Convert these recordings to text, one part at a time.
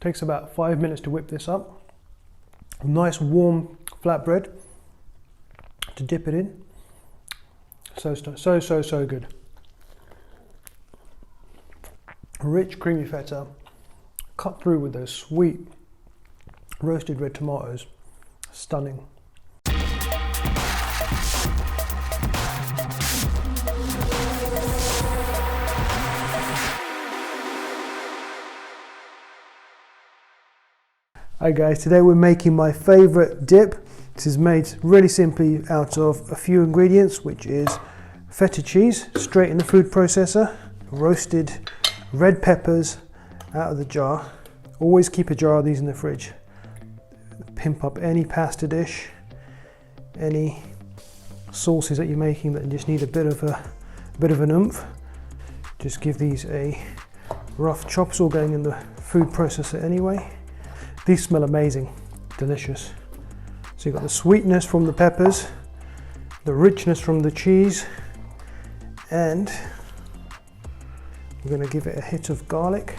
Takes about 5 minutes to whip this up. Nice warm flatbread to dip it in. So good. Rich creamy feta cut through with those sweet roasted red tomatoes. Stunning. Hi guys, today we're making my favourite dip. This is made really simply out of a few ingredients, which is feta cheese straight in the food processor, roasted red peppers out of the jar. Always keep a jar of these in the fridge. Pimp up any pasta dish, any sauces that you're making that just need a bit of an oomph. Just give these a rough chop. It's all going in the food processor anyway. These smell amazing, delicious. So you've got the sweetness from the peppers, the richness from the cheese, and we're going to give it a hit of garlic.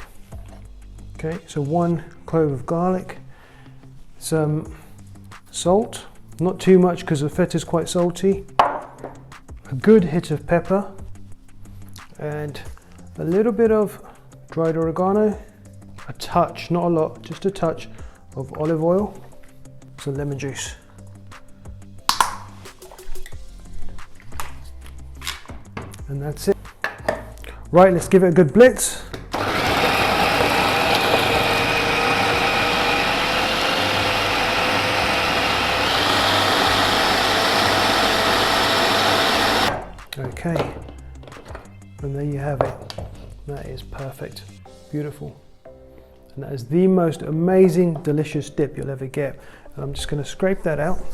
Okay, so 1 clove of garlic, some salt, not too much because the feta is quite salty, a good hit of pepper, and a little bit of dried oregano, a touch, not a lot, just a touch of olive oil, some lemon juice. And that's it. Right, let's give it a good blitz. Okay, and there you have it. That is perfect, beautiful. And that is the most amazing, delicious dip you'll ever get. And I'm just going to scrape that out.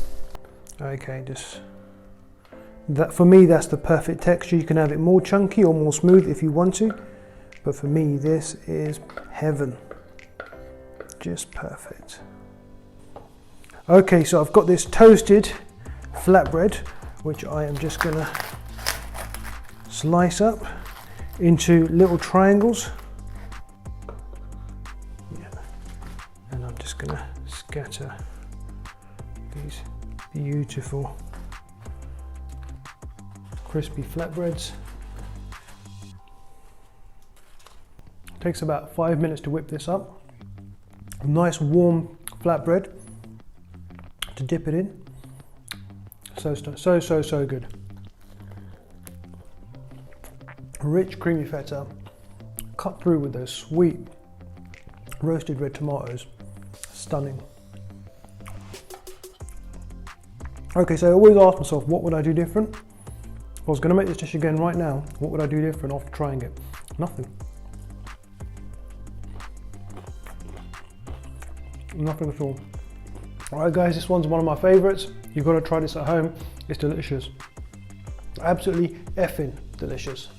Okay, just that, for me, that's the perfect texture. You can have it more chunky or more smooth if you want to, but for me, this is heaven. Just perfect. Okay, so I've got this toasted flatbread, which I am just going to slice up into little triangles. And I'm just going to scatter these beautiful crispy flatbreads. Takes about 5 minutes to whip this up. A nice warm flatbread to dip it in. So good. Rich creamy feta cut through with those sweet roasted red tomatoes. Stunning. Okay, so I always ask myself, what would I do different? If I was going to make this dish again right now, what would I do different after trying it? Nothing. Nothing at all. Alright guys, this one's one of my favourites. You've got to try this at home. It's delicious. Absolutely effing delicious.